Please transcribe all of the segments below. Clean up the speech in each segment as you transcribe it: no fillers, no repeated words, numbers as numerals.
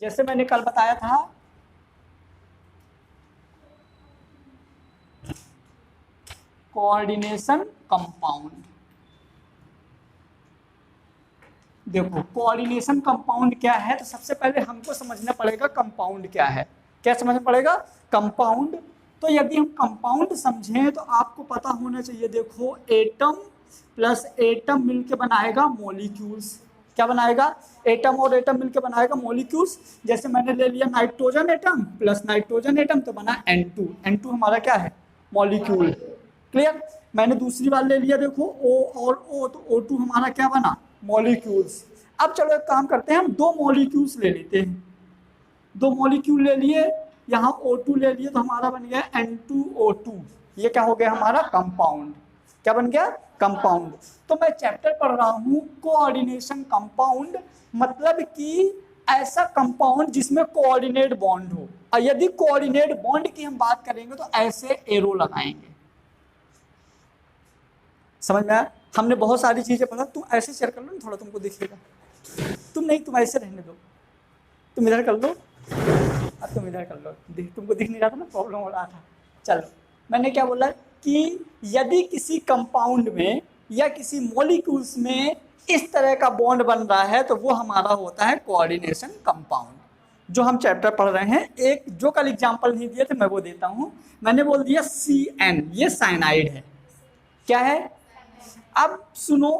जैसे मैंने कल बताया था कोऑर्डिनेशन कंपाउंड। देखो कोऑर्डिनेशन कंपाउंड क्या है, तो सबसे पहले हमको समझना पड़ेगा कंपाउंड क्या है। क्या समझना पड़ेगा? कंपाउंड। तो यदि हम कंपाउंड समझें तो आपको पता होना चाहिए, देखो एटम प्लस एटम मिलके बनाएगा मॉलिक्यूल्स। क्या बनाएगा? एटम और एटम मिलके बनाएगा मॉलिक्यूल्स। जैसे मैंने ले लिया nitrogen atom plus nitrogen atom तो बना N2। N2 हमारा क्या है? मॉलिक्यूल। क्लियर? मैंने दूसरी बार ले लिया, देखो O और O, तो O2 हमारा क्या बना? मॉलिक्यूल्स। अब चलो एक काम करते हैं, हम दो मॉलिक्यूल्स ले लेते हैं। दो मॉलिक्यूल ले लिए, यहाँ O2 ले लिए, तो हमारा बन गया N2O2। ये क्या हो गया? हमारा कंपाउंड। क्या बन गया? कंपाउंड। तो मैं चैप्टर पढ़ रहा हूं कोऑर्डिनेशन कंपाउंड, मतलब कि ऐसा कंपाउंड जिसमें कोऑर्डिनेट बॉन्ड हो। और यदि कोऑर्डिनेट बॉन्ड की हम बात करेंगे तो ऐसे एरो लगाएंगे। समझ में आया? हमने बहुत सारी चीजें पढ़ा। तुम ऐसे शेयर कर लो ना, थोड़ा तुमको दिखेगा। तुम नहीं, तुम ऐसे रहने दो, तुम इधर कर लो, अब तुम इधर कर लो। तुमको दिख नहीं रहा था ना, प्रॉब्लम हो रहा था। चलो, मैंने क्या बोला कि यदि किसी कंपाउंड में या किसी मॉलिक्यूल्स में इस तरह का बॉन्ड बन रहा है तो वो हमारा होता है कोऑर्डिनेशन कंपाउंड, जो हम चैप्टर पढ़ रहे हैं। एक जो कल एग्जांपल नहीं दिए थे मैं वो देता हूं। मैंने बोल दिया CN, ये साइनाइड है। क्या है? अब सुनो,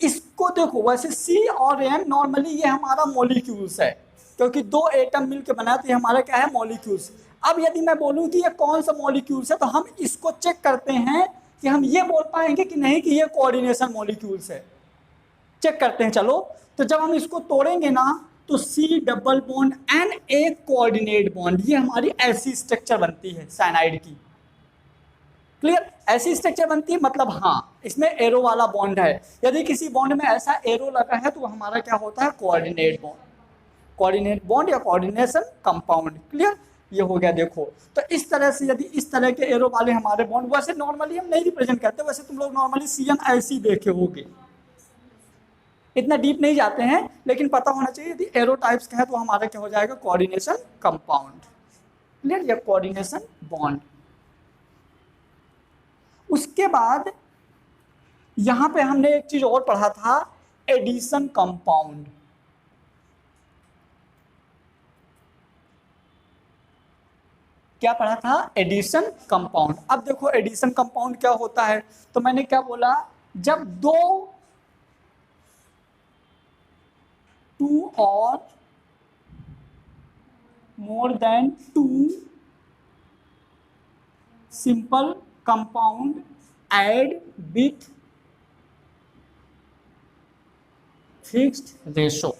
इसको देखो, वैसे C और N नॉर्मली ये हमारा मॉलिक्यूल्स है, क्योंकि दो एटम मिलकर बना तो ये हमारा क्या है? मॉलिक्यूल्स। अब यदि मैं बोलूं कि ये कौन सा मॉलिक्यूल्स है तो हम इसको चेक करते हैं कि हम ये बोल पाएंगे कि नहीं कि ये कोऑर्डिनेशन मॉलिक्यूल्स है। चेक करते हैं, चलो। तो जब हम इसको तोड़ेंगे ना तो C डबल बॉन्ड N एक कोऑर्डिनेट बॉन्ड, ये हमारी ऐसी स्ट्रक्चर बनती है साइनाइड की। क्लियर? ऐसी स्ट्रक्चर बनती है, मतलब हाँ इसमें एरो वाला बॉन्ड है। यदि किसी बॉन्ड में ऐसा एरो लगा है तो हमारा क्या होता है? Coordinate bond. कोऑर्डिनेट बॉन्ड या कोऑर्डिनेशन कंपाउंड। क्लियर? ये हो गया। देखो, तो इस तरह से यदि इस तरह के एरो वाले हमारे बॉन्ड, वैसे नॉर्मली हम नहीं रिप्रेजेंट करते, वैसे तुम लोग नॉर्मली CN ऐसे ही देखे होगे, इतना डीप नहीं जाते हैं, लेकिन पता होना चाहिए यदि एरो टाइप्स का है तो हमारा क्या हो जाएगा? Coordination compound. क्लियर? या कोऑर्डिनेशन बॉन्ड। उसके बाद यहां पे हमने एक चीज और पढ़ा था, एडिशन कंपाउंड। क्या पढ़ा था? Addition compound. अब देखो एडिशन कंपाउंड क्या होता है, तो मैंने क्या बोला, जब दो टू और more than two simple compound add with fixed ratio.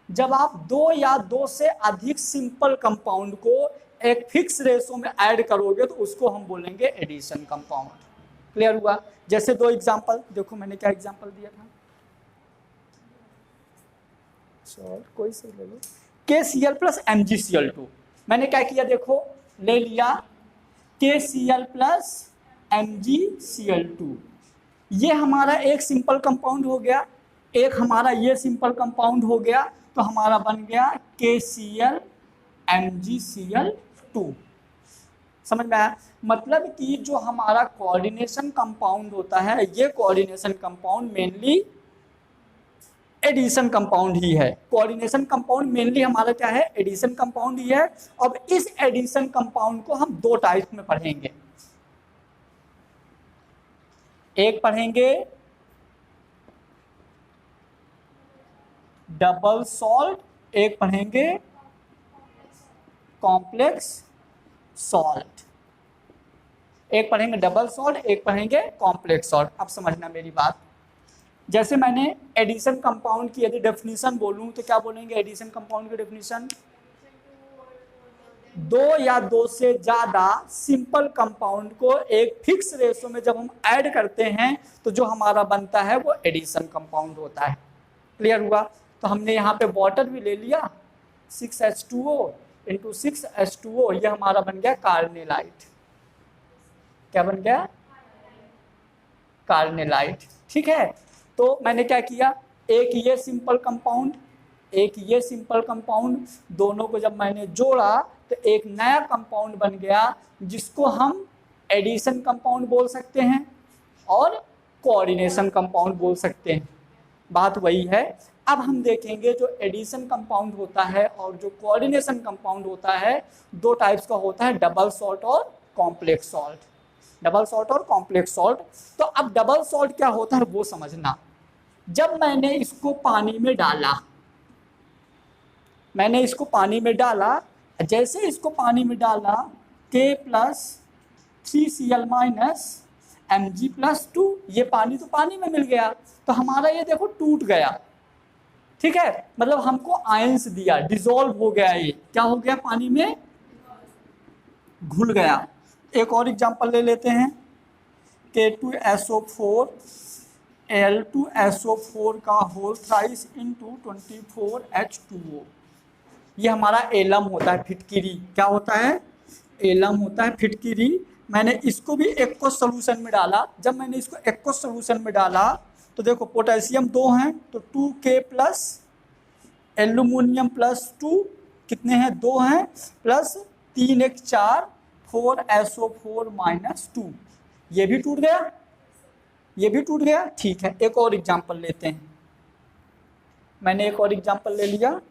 जब आप दो या दो से अधिक सिंपल कंपाउंड को एक फिक्स रेशो में ऐड करोगे तो उसको हम बोलेंगे एडिशन कंपाउंड। क्लियर हुआ? जैसे दो एग्जांपल देखो, मैंने क्या एग्जांपल दिया था, कोई से ले लो, KCl प्लस MgCl2। मैंने क्या किया, देखो ले लिया KCl प्लस MgCl2, ये हमारा एक सिंपल कंपाउंड हो गया, एक हमारा ये सिंपल कंपाउंड हो गया, तो हमारा बन गया KCl MgCl2। समझ में आया? मतलब कि जो हमारा कोऑर्डिनेशन कंपाउंड होता है, ये coordination compound mainly addition compound ही है। कोऑर्डिनेशन कंपाउंड मेनली हमारा क्या है? एडिशन कंपाउंड ही है। अब इस एडिशन कंपाउंड को हम दो टाइप में पढ़ेंगे। एक पढ़ेंगे डबल सॉल्ट, एक पढ़ेंगे कॉम्प्लेक्स सॉल्ट। एक पढ़ेंगे डबल सॉल्ट, एक पढ़ेंगे कॉम्प्लेक्स सॉल्ट। अब समझना मेरी बात। जैसे मैंने एडिशन कंपाउंड की यदि डेफिनेशन बोलूं तो क्या बोलेंगे? एडिशन कंपाउंड की डेफिनेशन, दो या दो से ज्यादा सिंपल कंपाउंड को एक फिक्स रेशो में जब हम ऐड करते हैं तो जो हमारा बनता है वो एडिशन कंपाउंड होता है। क्लियर हुआ? तो हमने यहाँ पे वाटर भी ले लिया, 6H2O इंटू 6H2O, ये हमारा बन गया कार्नेलाइट। क्या बन गया? कार्नेलाइट। ठीक है, तो मैंने क्या किया, एक ये सिंपल कंपाउंड, एक ये सिंपल कंपाउंड, दोनों को जब मैंने जोड़ा तो एक नया कंपाउंड बन गया जिसको हम एडिशन कंपाउंड बोल सकते हैं और कोऑर्डिनेशन कंपाउंड बोल सकते हैं। बात वही है। अब हम देखेंगे जो एडिशन कंपाउंड होता है और जो कोऑर्डिनेशन कंपाउंड होता है, दो टाइप्स का होता है, डबल सॉल्ट और कॉम्प्लेक्स सॉल्ट। डबल सॉल्ट और कॉम्प्लेक्स सॉल्ट। तो अब डबल सॉल्ट क्या होता है वो समझना। जब मैंने इसको पानी में डाला, मैंने इसको पानी में डाला, जैसे इसको पानी में डाला K+3Cl Mg+2, ये पानी तो पानी में मिल गया, तो हमारा ये देखो टूट गया, ठीक है, मतलब हमको आयंस दिया, डिसॉल्व हो गया, ये क्या हो गया, पानी में घुल गया। एक और एग्जांपल ले लेते हैं, K2SO4 Al2SO4 का होल थ्राइस इंटू 24H2O। ये हमारा एलम होता है, फिटकिरी। क्या होता है, एलम होता है, फिटकिरी। मैंने इसको भी एक्वस सॉल्यूशन में डाला। जब मैंने इसको एक्वस सॉल्यूशन में डाला तो देखो पोटेशियम 2 हैं तो 2K प्लस एल्यूमिनियम +2 कितने हैं, 2 हैं, प्लस 3 × 4 4SO4 -2, ये भी टूट गया, ये भी टूट गया। ठीक है, एक और एग्जांपल लेते हैं। मैंने एक और एग्जांपल ले लिया,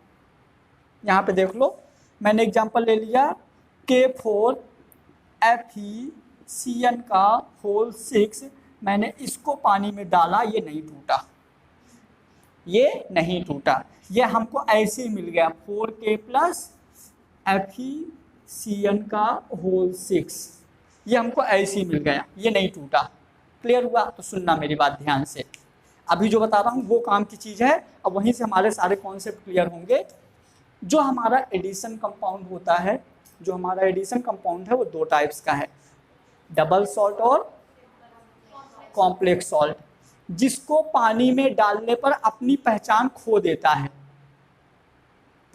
यहाँ पे देख लो, मैंने एग्जांपल ले लिया K4FeCN का होल 6। मैंने इसको पानी में डाला, ये नहीं टूटा, ये नहीं टूटा, ये हमको ऐसे ही मिल गया 4K प्लस FeCN का होल 6, ये हमको ऐसे ही मिल गया, ये नहीं टूटा। क्लियर हुआ? तो सुनना मेरी बात ध्यान से, अभी जो बता रहा हूँ वो काम की चीज़ है, अब वहीं से हमारे सारे कॉन्सेप्ट क्लियर होंगे। जो हमारा एडिशन कंपाउंड होता है, जो हमारा एडिशन कंपाउंड है वो दो टाइप्स का है, डबल सॉल्ट और कॉम्प्लेक्स सॉल्ट। जिसको पानी में डालने पर अपनी पहचान खो देता है,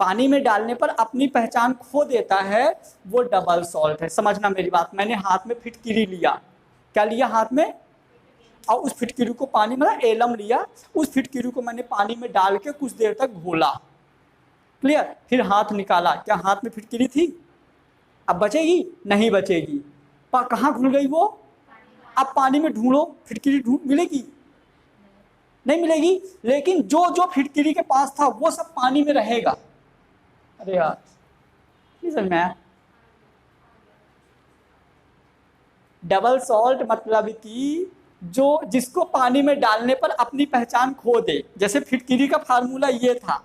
पानी में डालने पर अपनी पहचान खो देता है, वो डबल सॉल्ट है। समझना मेरी बात। मैंने हाथ में फिटकिरी लिया, क्या लिया हाथ में, और उस फिटकिरी को पानी में, एलम लिया, उस फिटकिरी को मैंने पानी में डाल के कुछ देर तक घोला, क्लियर, फिर हाथ निकाला, क्या हाथ में फिटकिरी थी, अब बचेगी, नहीं बचेगी, पर कहाँ घुल गई वो, अब पानी में ढूंढो, फिटकिरी ढूंढ मिलेगी, नहीं मिलेगी, लेकिन जो जो फिटकिरी के पास था वो सब पानी में रहेगा। अरे यार नहीं समझ में आया। डबल सॉल्ट मतलब कि जो जिसको पानी में डालने पर अपनी पहचान खो दे। जैसे फिटकिरी का फार्मूला ये था,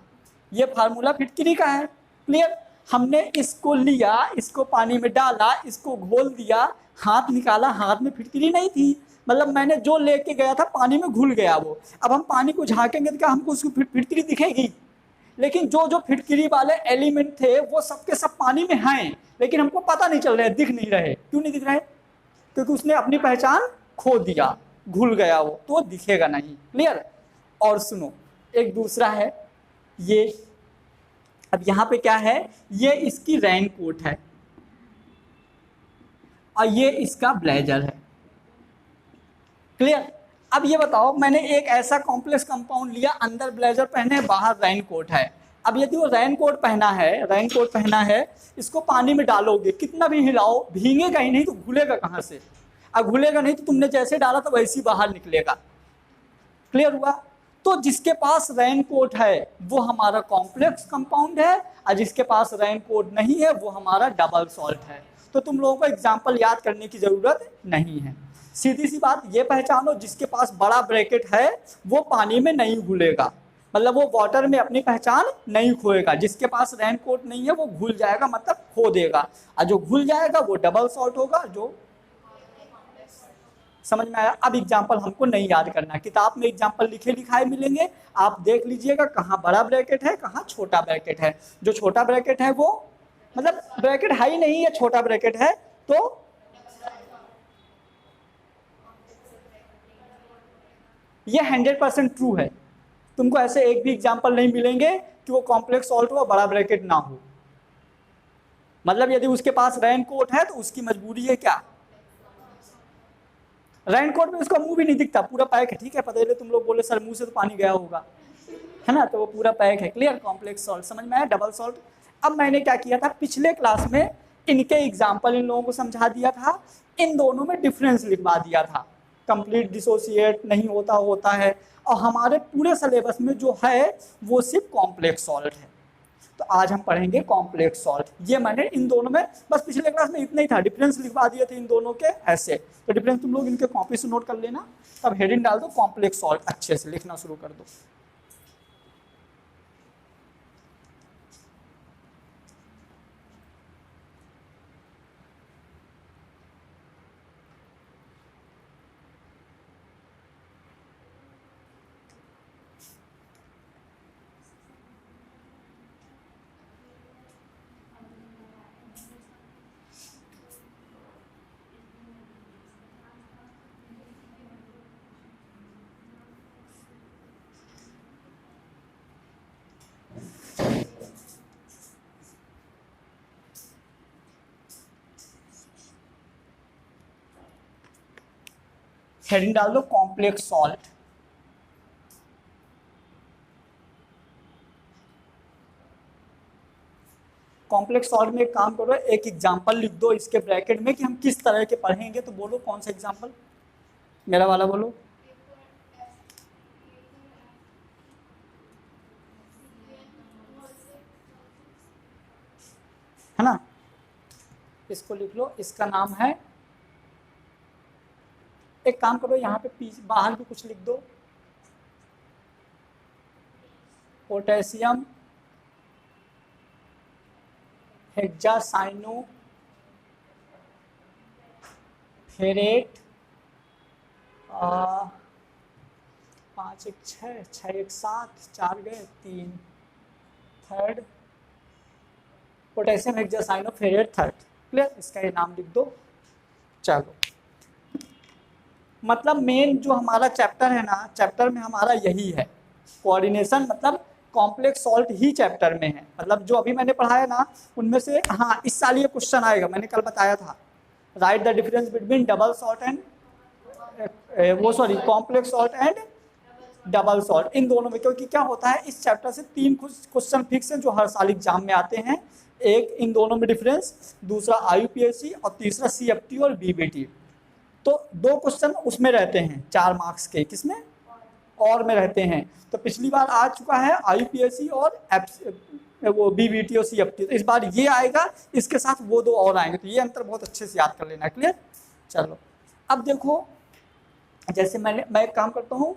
ये फार्मूला फिटकिरी का है, क्लियर। हमने इसको लिया, इसको पानी में डाला, इसको घोल दिया, हाथ निकाला, हाथ में फिटकिरी नहीं थी, मतलब मैंने जो लेके गया था पानी में घुल गया वो। अब हम पानी को झाँकेंगे तो क्या हमको उसकी फिटकिरी दिखेगी, लेकिन जो जो फिटकिरी वाले एलिमेंट थे वो सब के सब पानी में हैं, लेकिन हमको पता नहीं चल रहे, दिख नहीं रहे। क्यों नहीं दिख रहे, क्योंकि उसने अपनी पहचान खो दिया, घुल गया वो, तो दिखेगा नहीं, क्लियर। और सुनो, एक दूसरा है ये, अब यहाँ पे क्या है, ये इसकी रेन कोट है और ये इसका ब्लेजर है, क्लियर। अब ये बताओ, मैंने एक ऐसा कॉम्प्लेक्स कंपाउंड लिया, अंदर ब्लेजर पहने, बाहर रेन कोट है। अब यदि वो रेन कोट पहना है, रेन कोट पहना है, इसको पानी में डालोगे, कितना भी हिलाओ भीगेगा ही नहीं, तो घुलेगा कहाँ से, अब घुलेगा नहीं तो तुमने जैसे डाला तो वैसे ही बाहर निकलेगा, क्लियर हुआ। तो जिसके पास रेन कोट है वो हमारा कॉम्प्लेक्स कंपाउंड है, और जिसके पास रेन कोट नहीं है वो हमारा डबल सॉल्ट है। तो तुम लोगों को एग्जाम्पल याद करने की जरूरत नहीं है, सीधी सी बात ये पहचानो, जिसके पास बड़ा ब्रैकेट है वो पानी में नहीं घुलेगा, मतलब वो वाटर में अपनी पहचान नहीं खोएगा। जिसके पास रेन कोट नहीं है वो घुल जाएगा, मतलब खो देगा, और जो घुल जाएगा वो डबल सॉल्ट होगा। जो समझ में आया। अब एग्जाम्पल हमको नहीं याद करना, किताब में एग्जाम्पल लिखे लिखाए मिलेंगे, आप देख लीजिएगा कहाँ बड़ा ब्रैकेट है कहाँ छोटा ब्रैकेट है। जो छोटा ब्रैकेट है वो मतलब ब्रैकेट है ही नहीं है, छोटा ब्रैकेट है, तो ये 100% ट्रू है। तुमको ऐसे एक भी एग्जाम्पल नहीं मिलेंगे कि वो कॉम्प्लेक्स सॉल्ट हो बड़ा ब्रैकेट ना हो। मतलब यदि उसके पास रेन कोट है तो उसकी मजबूरी है क्या, रेन कोट में उसका मुंह भी नहीं दिखता, पूरा पैक है, ठीक है, पता है तुम लोग बोले सर मुंह से तो पानी गया होगा, है ना, तो वो पूरा पैक है। क्लियर, कॉम्प्लेक्स सॉल्ट समझ में आया, डबल सॉल्ट। अब मैंने क्या किया था, पिछले क्लास में इनके एग्जाम्पल इन लोगों को समझा दिया था, इन दोनों में डिफरेंस लिखवा दिया था, कंप्लीट डिसोसिएट नहीं होता, होता है, और हमारे पूरे सिलेबस में जो है वो सिर्फ कॉम्प्लेक्स सॉल्ट है। तो आज हम पढ़ेंगे कॉम्प्लेक्स सॉल्ट। ये मैंने इन दोनों में बस पिछले क्लास में इतना ही था, डिफरेंस लिखवा दिए थे इन दोनों के ऐसे। तो डिफरेंस तुम लोग इनके कॉपी से नोट कर लेना, तब हेडिंग डाल दो कॉम्प्लेक्स सॉल्ट, अच्छे से लिखना शुरू कर दो। हेडिंग डाल दो कॉम्प्लेक्स सॉल्ट। कॉम्प्लेक्स सॉल्ट में एक काम करो, एक एग्जांपल लिख दो इसके ब्रैकेट में कि हम किस तरह के पढ़ेंगे। तो बोलो कौन सा एग्जांपल, मेरा वाला बोलो। है ना, इसको लिख लो, इसका नाम है, एक काम करो यहाँ पे पीछे बाहर भी कुछ लिख दो, पोटेशियम हेक्सासाइनो फेरेट 5 1 6 6 1 7 4 गए 3 third potassium hexacyano ferrate third. Clear, इसका ये नाम लिख दो। चलो, मतलब मेन जो हमारा चैप्टर है ना, चैप्टर में हमारा यही है, कोऑर्डिनेशन, मतलब कॉम्प्लेक्स सॉल्ट ही चैप्टर में है। मतलब जो अभी मैंने पढ़ाया ना उनमें से, हाँ इस साल ये क्वेश्चन आएगा, मैंने कल बताया था, right the difference between double salt and complex salt and double salt, इन दोनों में। क्योंकि क्या होता है, इस चैप्टर से 3 क्वेश्चन फिक्स हैं जो हर साल एग्जाम में आते हैं। एक इन दोनों में डिफरेंस, दूसरा IUPAC, और तीसरा CFT और BBT। तो 2 क्वेश्चन उसमें रहते हैं 4 मार्क्स के, किसमें और में रहते हैं। तो पिछली बार आ चुका है IUPAC और वो BBT और CFT, तो इस बार ये आएगा, इसके साथ वो 2 और आएंगे। तो ये अंतर बहुत अच्छे से याद कर लेना। क्लियर, चलो अब देखो, जैसे मैं एक काम करता हूँ,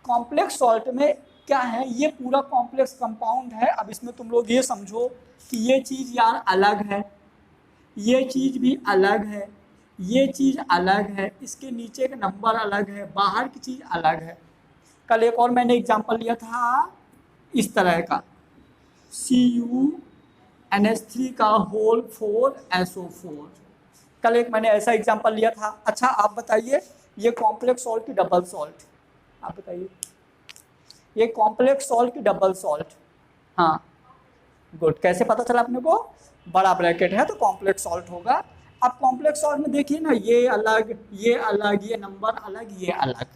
कॉम्प्लेक्स सॉल्ट में क्या है, ये पूरा कॉम्प्लेक्स कंपाउंड है। अब इसमें तुम लोग ये समझो कि ये चीज़ यार अलग है, ये चीज़ भी अलग है, ये चीज़ अलग है, इसके नीचे का नंबर अलग है, बाहर की चीज़ अलग है। कल एक और मैंने एग्जांपल लिया था इस तरह का, CuNH3 का होल 4SO4। कल एक मैंने ऐसा एग्जांपल लिया था। अच्छा आप बताइए, ये कॉम्प्लेक्स सॉल्ट की डबल सॉल्ट, आप बताइए, ये कॉम्प्लेक्स सॉल्ट की डबल सॉल्ट, हाँ गुड, कैसे पता चला अपने को, बड़ा ब्रैकेट है तो कॉम्प्लेक्स सॉल्ट होगा। अब कॉम्प्लेक्स सॉल्ट में देखिए ना, ये अलग, ये अलग, ये नंबर अलग, ये अलग।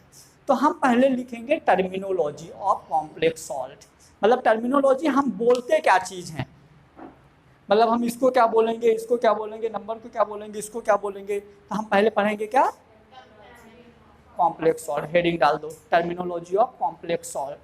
तो हम पहले लिखेंगे टर्मिनोलॉजी ऑफ कॉम्प्लेक्स सॉल्ट, मतलब टर्मिनोलॉजी, हम बोलते क्या चीज़ हैं, मतलब हम इसको क्या बोलेंगे, इसको क्या बोलेंगे, नंबर को क्या बोलेंगे, इसको क्या बोलेंगे। तो हम पहले पढ़ेंगे क्या, कॉम्प्लेक्स सॉल्ट। हेडिंग डाल दो टर्मिनोलॉजी ऑफ कॉम्प्लेक्स सॉल्ट।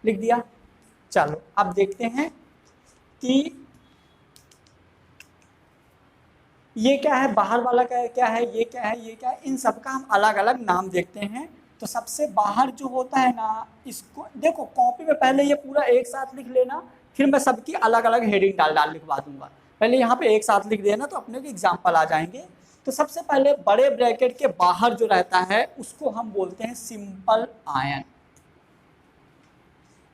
लिख दिया। चलो अब देखते हैं कि ये क्या है, बाहर वाला क्या है, ये क्या है, ये क्या है, इन सब का हम अलग अलग नाम देखते हैं। तो सबसे बाहर जो होता है ना, इसको देखो कॉपी में पहले ये पूरा एक साथ लिख लेना, फिर मैं सबकी अलग अलग हेडिंग डाल लिखवा दूंगा। पहले यहाँ पे एक साथ लिख देना तो अपने को एग्जाम्पल आ जाएंगे। तो सबसे पहले बड़े ब्रैकेट के बाहर जो रहता है उसको हम बोलते हैं सिंपल आयन।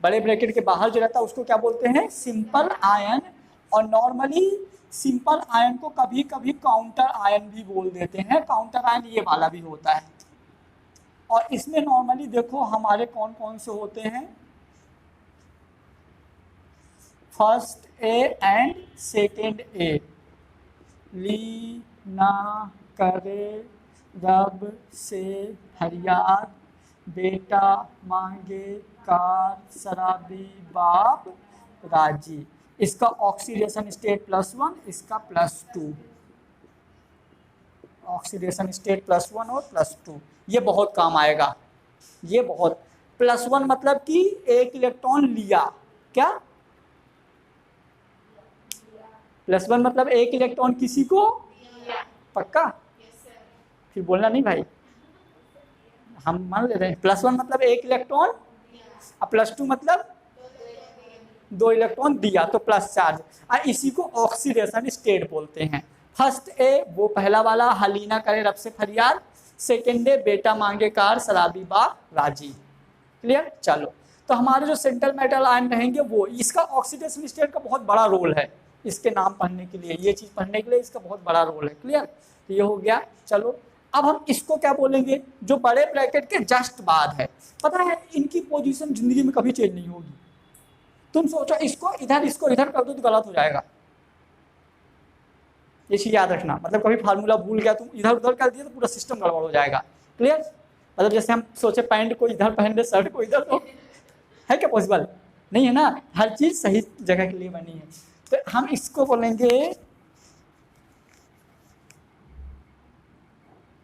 बड़े ब्रैकेट के बाहर जो रहता है उसको क्या बोलते हैं, सिंपल आयन। और नॉर्मली सिंपल आयन को कभी कभी काउंटर आयन भी बोल देते हैं, काउंटर आयन ये वाला भी होता है। और इसमें नॉर्मली देखो हमारे कौन कौन से होते हैं, फर्स्ट ए एंड सेकेंड ए, ली ना करे रब से फरियाद, बेटा मांगे कार शराबी बाप राजी। इसका ऑक्सीडेशन स्टेट +1, इसका +2, ऑक्सीडेशन स्टेट +1 और +2। ये बहुत काम आएगा, ये बहुत। +1 मतलब कि एक इलेक्ट्रॉन लिया, क्या +1 मतलब एक इलेक्ट्रॉन किसी को, पक्का, फिर बोलना नहीं भाई, हम मान ले रहे हैं। +1 मतलब एक इलेक्ट्रॉन, और +2 मतलब 2 इलेक्ट्रॉन दिया, तो प्लस चार्ज। इसी को ऑक्सीडेशन स्टेट बोलते हैं। फर्स्ट ए वो पहला वाला, हलीना करे रब से फरियाद। सेकेंड ए बेटा मांगे कार शराबी बाप राजी। क्लियर। चलो, तो हमारे जो सेंट्रल मेटल आयन रहेंगे वो, इसका ऑक्सीडेशन स्टेट का बहुत बड़ा रोल है, इसके नाम पढ़ने के लिए, ये चीज़ पढ़ने के लिए इसका बहुत बड़ा रोल है। क्लियर, तो ये हो गया। चलो अब हम इसको क्या बोलेंगे, जो बड़े ब्रैकेट के जस्ट बाद है। पता है इनकी पोजीशन जिंदगी में कभी चेंज नहीं होगी। तुम सोचो इसको इधर कर दो तो गलत हो जाएगा, ये चीज याद रखना। मतलब कभी फार्मूला भूल गया, तुम इधर उधर कर दिया तो पूरा सिस्टम गड़बड़ हो जाएगा। क्लियर। मतलब जैसे हम सोचे पैंट को इधर पहन दे, शर्ट को इधर, तो है क्या पॉसिबल, नहीं है ना। हर चीज सही जगह के लिए बनी है। तो हम इसको बोलेंगे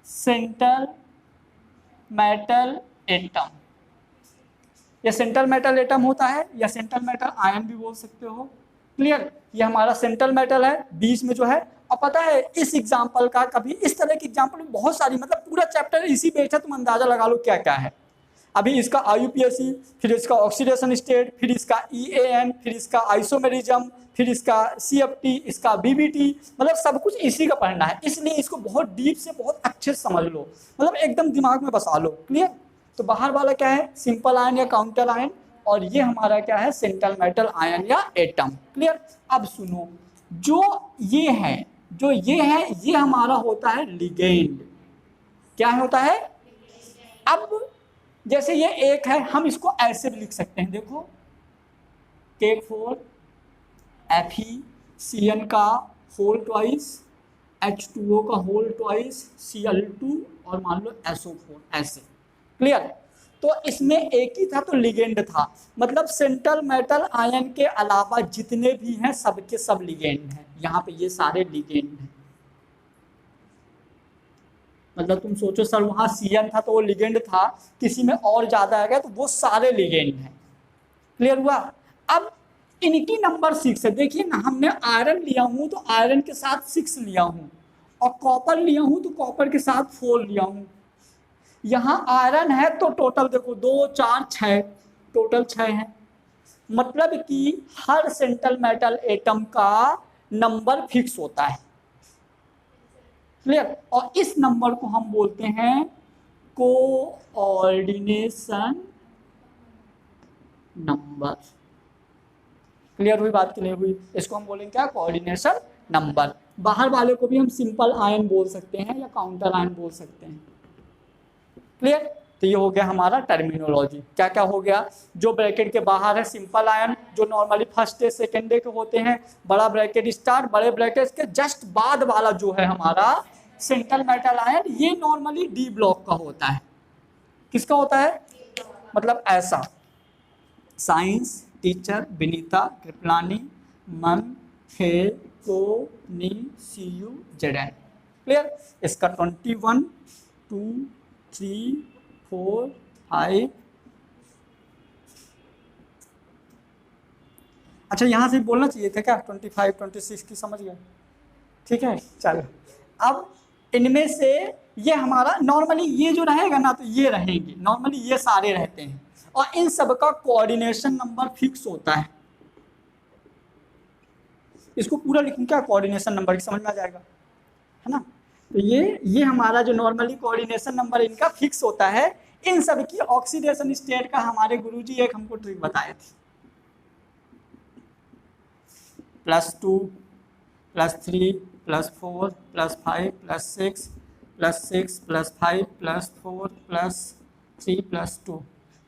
सेंट्रल मेटल एटम। ये सेंट्रल मेटल एटम होता है, या सेंट्रल मेटल आयन भी बोल सकते हो। क्लियर। ये हमारा सेंट्रल मेटल है, बीच में जो है। और पता है इस एग्जाम्पल का, कभी इस तरह की एग्जाम्पल बहुत सारी, मतलब पूरा चैप्टर इसी पे है, तुम अंदाजा लगा लो क्या क्या है। अभी इसका IUPAC, फिर इसका ऑक्सीडेशन स्टेट, फिर इसका EAN, फिर इसका आइसोमेरिज्म, फिर इसका CFT, इसका BBT, मतलब सब कुछ इसी का पढ़ना है। इसलिए इसको बहुत डीप से बहुत अच्छे से समझ लो, मतलब एकदम दिमाग में बसा लो। क्लियर। तो बाहर वाला क्या है, सिंपल आयन या काउंटर आयन, और ये हमारा क्या है, सेंट्रल मेटल आयन या एटम। क्लियर। अब सुनो, जो ये है ये हमारा होता है लिगेंड। क्या होता है। अब जैसे ये एक है, हम इसको ऐसे भी लिख सकते हैं, देखो K4 FeCN का होल ट्वाइस, H2O का होल ट्वाइस, Cl2 और मान लो SO4, ऐसे। क्लियर। तो इसमें एक ही था तो लिगेंड था, मतलब सेंट्रल मेटल आयन के अलावा जितने भी हैं सबके सब लिगेंड हैं। यहाँ पे ये सारे लिगेंड हैं। मतलब तुम सोचो सर वहाँ CN था तो वो लिगेंड था, किसी में और ज्यादा आ गया तो वो सारे लिगेंड हैं। क्लियर हुआ। अब इनकी नंबर 6 है। देखिए ना, हमने आयरन लिया हूँ तो आयरन के साथ 6 लिया हूँ, और कॉपर लिया हूँ तो कॉपर के साथ 4 लिया हूँ। यहाँ आयरन है तो टोटल देखो 2 4 6, टोटल 6 है। मतलब कि हर सेंट्रल मेटल एटम का नंबर फिक्स होता है। क्लियर। और इस नंबर को हम बोलते हैं कोऑर्डिनेशन नंबर। क्लियर हुई बात कि नहीं हुई। इसको हम बोलेंगे क्या, कोऑर्डिनेशन नंबर। बाहर वाले को भी हम सिंपल आयन बोल सकते हैं या काउंटर आयन बोल सकते हैं। क्लियर। तो ये हो गया हमारा टर्मिनोलॉजी। क्या क्या हो गया, जो ब्रैकेट के बाहर है सिंपल आयन, जो normally first day second day के होते हैं। बड़ा ब्रैकेट स्टार्ट, बड़े ब्रैकेट के जस्ट बाद वाला जो है हमारा सेंट्रल मेटल आयन, ये नॉर्मली D ब्लॉक का होता है। किसका होता है, मतलब ऐसा। साइंस टीचर विनीता कृपलानी मन हे को नी CU ZN। क्लियर। इसका 21 2 3 4 5। अच्छा यहाँ से बोलना चाहिए था क्या, 25 26 की, समझ गए। ठीक है। चलो अब इनमें से ये हमारा नॉर्मली ये जो रहेगा ना, तो ये रहेंगे नॉर्मली, ये सारे रहते हैं। और इन सब का कोऑर्डिनेशन नंबर फिक्स होता है। इसको पूरा लिखूं क्या, कोऑर्डिनेशन नंबर की, समझ में आ जाएगा, है ना। तो ये हमारा जो नॉर्मली कोऑर्डिनेशन नंबर इनका फिक्स होता है। इन सब की ऑक्सीडेशन स्टेट का हमारे गुरुजी एक हमको ट्रिक बताए थे। +2 +3 +4 +5 +6 +6 +5 +4 +3 +2।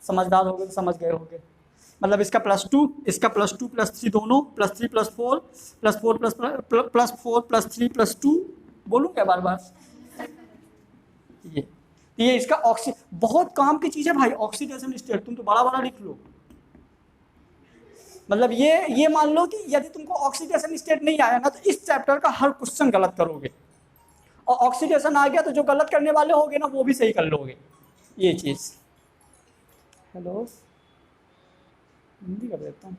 समझदार हो गए तो समझ गए होंगे। मतलब इसका +2, इसका +2 +3 दोनों, +3 +4 +4 +3 +2, बोलूँ क्या बार बार? ये इसका बहुत काम की चीज़ है भाई, ऑक्सीडेशन स्टेट। तुम तो बड़ा बड़ा लिख लो। मतलब ये मान लो कि यदि तुमको ऑक्सीडेशन स्टेट नहीं आया ना तो इस चैप्टर का हर क्वेश्चन गलत करोगे, और ऑक्सीडेशन आ गया तो जो गलत करने वाले होगे ना वो भी सही कर लोगे। ये चीज़। हेलो, हिंदी कर देता हूँ।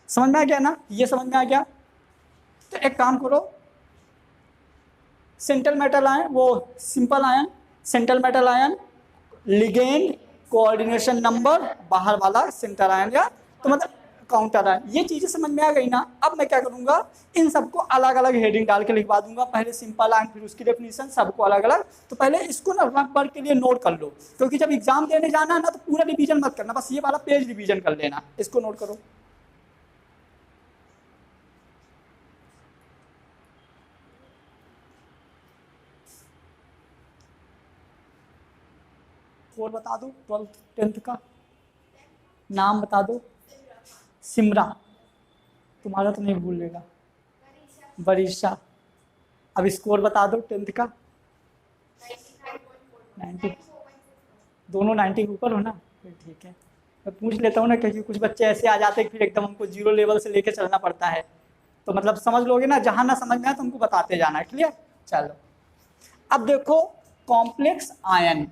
समझ में आ गया ना? ये समझ में आ गया। तो एक काम करो, सेंट्रल मेटल आयन, वो simple ion, central metal ion, ligand, coordination number, बाहर वाला सेंटर आयन या तो मतलब काउंटर आयन। ये चीज़ें समझ में आ गई ना? अब मैं क्या करूँगा, इन सबको अलग अलग हेडिंग डाल के लिखवा दूंगा। पहले सिंपल आयन, फिर उसकी डेफिनेशन, सबको अलग अलग। तो पहले इसको ना रफ वर्क के लिए नोट कर लो, क्योंकि जब एग्जाम देने जाना है ना तो पूरा रिवीजन मत करना, बस ये वाला पेज रिवीजन कर लेना। इसको नोट करो। और बता दो 12th 10th का नाम बता दो। सिमरा, तुम्हारा तो नहीं भूलेगा। बरीशा। अब स्कोर बता दो 10th का। 90, दोनों 90 के ऊपर हो ना? फिर ठीक है, मैं पूछ लेता हूँ ना, क्योंकि कुछ बच्चे ऐसे आ जाते हैं फिर एकदम हमको 0 लेवल से लेके चलना पड़ता है। तो मतलब समझ लोगे ना, जहाँ ना समझ में आए तो हमको बताते जाना है। क्लियर? चलो अब देखो कॉम्प्लेक्स आयन।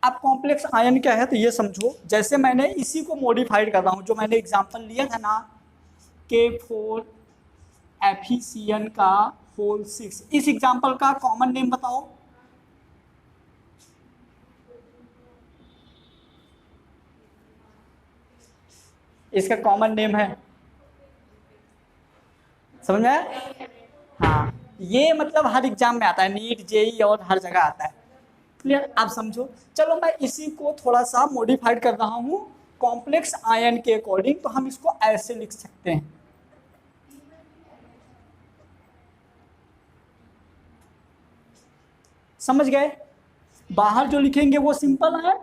अब कॉम्प्लेक्स आयन क्या है तो ये समझो, जैसे मैंने इसी को मॉडिफाइड कर रहा हूँ, जो मैंने एग्जांपल लिया था ना K4 FeCN का होल 6, इस एग्जांपल का कॉमन नेम बताओ। इसका कॉमन नेम है, समझ में आया? हाँ, ये मतलब हर एग्जाम में आता है, नीट, जेई और हर जगह आता है। क्लियर? आप समझो। चलो मैं इसी को थोड़ा सा मॉडिफाइड कर रहा हूँ कॉम्प्लेक्स आयन के अकॉर्डिंग, तो हम इसको ऐसे लिख सकते हैं। समझ गए? बाहर जो लिखेंगे वो सिंपल आयन,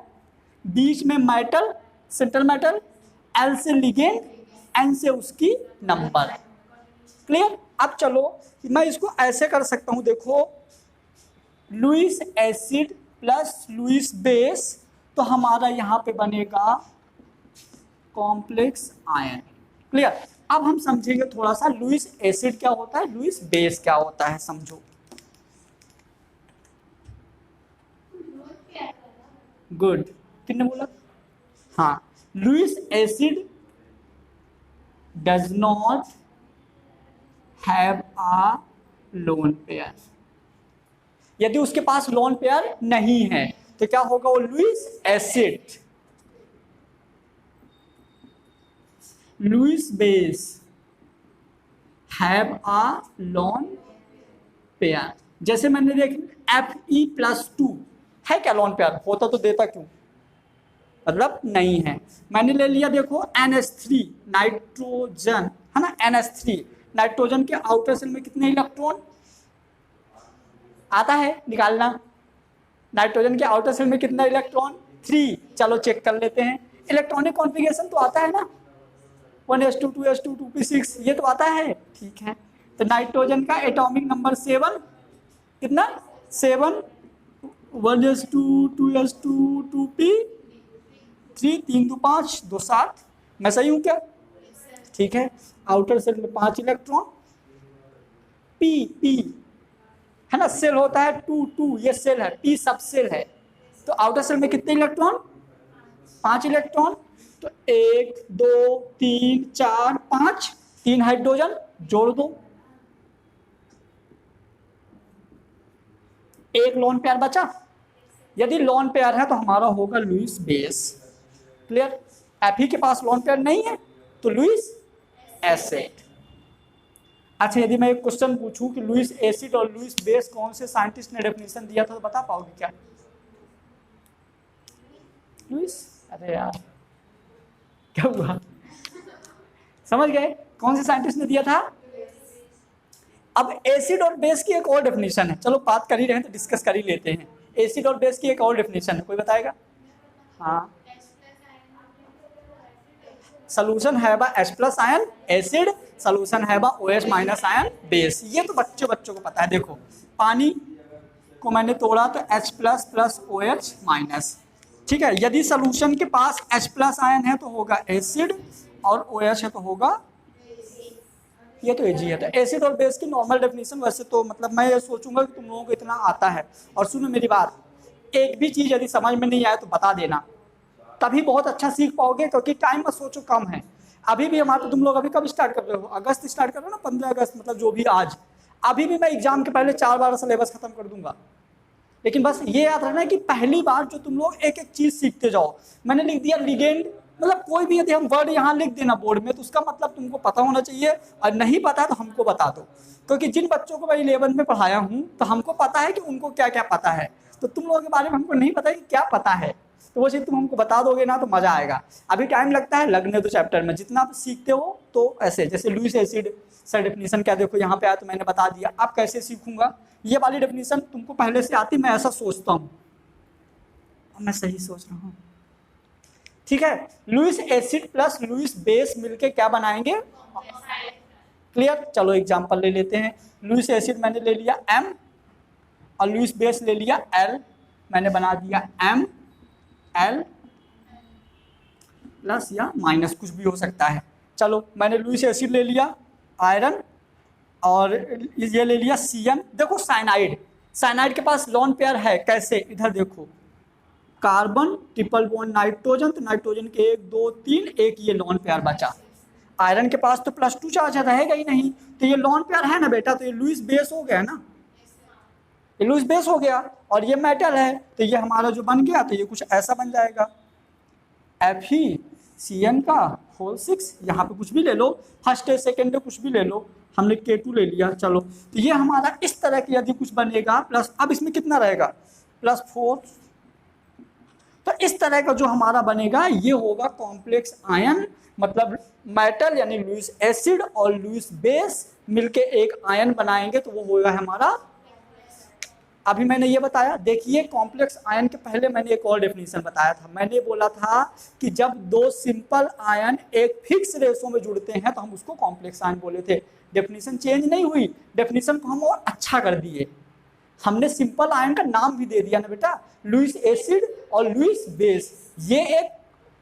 बीच में मेटल, सेंट्रल मेटल, L से लिगेंड, N से उसकी नंबर। क्लियर? अब चलो मैं इसको ऐसे कर सकता हूं, देखो Lewis acid plus Lewis base, तो हमारा यहां पे बनेगा कॉम्प्लेक्स आयन। क्लियर? अब हम समझेंगे थोड़ा सा लुईस एसिड क्या होता है, लुईस बेस क्या होता है, समझो। गुड, किसने बोला? हाँ, Lewis acid does not have a lone pair. यदि उसके पास लोन पेयर नहीं है तो क्या होगा, वो Lewis acid. Lewis base have a lone pair. जैसे मैंने देखा Fe+2 है क्या लोन पेयर? होता तो देता क्यों, मतलब नहीं है। मैंने ले लिया देखो NH3 नाइट्रोजन, है ना, NH3 नाइट्रोजन के आउटर सेल में कितने इलेक्ट्रॉन आता है, निकालना। नाइट्रोजन के आउटर सेल में कितना इलेक्ट्रॉन? 3। चलो चेक कर लेते हैं। इलेक्ट्रॉनिक कॉन्फ़िगरेशन तो आता है ना, 1s2 2s2 2p6, ये तो आता है। ठीक है, तो नाइट्रोजन का एटॉमिक नंबर 7, कितना? 7, 1s2 2s2 2p3, 3 2 5 2 7। मैं सही हूँ क्या? ठीक है, आउटर सेल में 5 इलेक्ट्रॉन, p है ना, सेल होता है 2 ये सेल है, p सब सेल है। तो आउटर सेल में कितने इलेक्ट्रॉन? 5 इलेक्ट्रॉन। तो 1 2 3 4 5, 3 हाइड्रोजन जोड़ दो, एक लोन पेयर बचा। यदि लोन पेयर है तो हमारा होगा लुईस बेस। क्लियर? Fe के पास लोन पेयर नहीं है तो लुईस एसिड। अच्छा, यदि मैं एक क्वेश्चन पूछूं कि लुईस एसिड और लुईस बेस कौन से साइंटिस्ट ने डेफिनेशन दिया था, तो बता पाओगे क्या? लुईस, अरे यार क्या हुआ, समझ गए कौन से साइंटिस्ट ने दिया था? अब एसिड और बेस की एक और डेफिनेशन है, चलो बात कर ही रहे हैं तो डिस्कस कर ही लेते हैं। एसिड और बेस की एक और डेफिनेशन है, कोई बताएगा? हाँ, सोल्यूशन है बा H plus ion acid, solution है बा OH माइनस आयन बेस। ये तो बच्चों को पता है। देखो पानी को मैंने तोड़ा तो H plus plus OH minus, ठीक है। यदि सोल्यूशन के पास H प्लस आयन है तो होगा एसिड, और OH है तो होगा, ये तो इजी है। तो एसिड और बेस की नॉर्मल डेफिनेशन वैसे तो मतलब मैं ये सोचूंगा कि तुम लोगों को इतना आता है। और सुनो मेरी बात, एक भी चीज़ यदि समझ में नहीं आए तो बता देना, तभी बहुत अच्छा सीख पाओगे, क्योंकि टाइम मत सोचो कम है। अभी भी हमारे, तुम लोग अभी कब स्टार्ट कर रहे हो? अगस्त स्टार्ट कर रहे हो ना, 15 अगस्त, मतलब जो भी आज। अभी भी मैं एग्जाम के पहले 4 बार सिलेबस खत्म कर दूंगा। लेकिन बस ये याद रखना कि पहली बार जो तुम लोग एक एक चीज सीखते जाओ। मैंने लिख दिया लिगेंड, मतलब कोई भी यदि हम वर्ड यहाँ लिख देना बोर्ड में तो उसका मतलब तुमको पता होना चाहिए, और नहीं पता है तो हमको बता दो। क्योंकि जिन बच्चों को मैं 11 में पढ़ाया हूँ तो हमको पता है कि उनको क्या क्या पता है, तो तुम लोगों के बारे में हमको नहीं पता कि क्या पता है। तो वो चीज़ तुम हमको बता दोगे ना तो मजा आएगा। अभी टाइम लगता है, लगने दो चैप्टर में, जितना आप सीखते हो। तो ऐसे जैसे लुईस एसिड सर डेफिनेशन क्या, देखो यहाँ पे आया तो मैंने बता दिया। अब कैसे सीखूंगा, ये वाली डेफिनेशन तुमको पहले से आती, मैं ऐसा सोचता हूँ, मैं सही सोच रहा हूँ, ठीक है। Lewis acid plus Lewis base मिलके क्या बनाएंगे? क्लियर। चलो एग्जांपल ले लेते हैं। लुईस एसिड मैंने ले लिया M, और लुईस बेस ले लिया L, मैंने बना दिया ML प्लस या माइनस, कुछ भी हो सकता है। चलो मैंने लुईस एसिड ले लिया आयरन, और ये ले लिया Cn। देखो साइनाइड, साइनाइड के पास लॉन पेयर है, कैसे? इधर देखो, कार्बन ट्रिपल बॉन्ड नाइट्रोजन, तो नाइट्रोजन के 1 2 3, एक ये लॉन पेयर बचा। आयरन के पास तो +2 चार्ज रहेगा ही नहीं, तो ये लॉन पेयर है ना बेटा, तो ये लुईस बेस हो गया ना, ये लुईस बेस हो गया। और ये मेटल है तो ये हमारा जो बन गया तो ये कुछ ऐसा बन जाएगा, FeCN का होल 6। यहाँ पे कुछ भी ले लो, फर्स्ट है सेकेंड है कुछ भी ले लो, हमने K2 ले लिया। चलो तो ये हमारा इस तरह की यदि कुछ बनेगा प्लस, अब इसमें कितना रहेगा? +4। तो इस तरह का जो हमारा बनेगा ये होगा कॉम्प्लेक्स आयन, मतलब मेटल यानी लुईस एसिड और लुईस बेस मिलके एक आयन बनाएंगे तो वो होगा हमारा। अभी मैंने ये बताया, देखिए कॉम्प्लेक्स आयन के पहले मैंने एक और डेफिनेशन बताया था। मैंने बोला था कि जब दो सिंपल आयन एक फिक्स रेशो में जुड़ते हैं तो हम उसको कॉम्प्लेक्स आयन बोले थे। डेफिनेशन चेंज नहीं हुई, डेफिनेशन को हम और अच्छा कर दिए। हमने सिंपल आयन का नाम भी दे दिया ना बेटा, लुईस एसिड और लुईस बेस। ये एक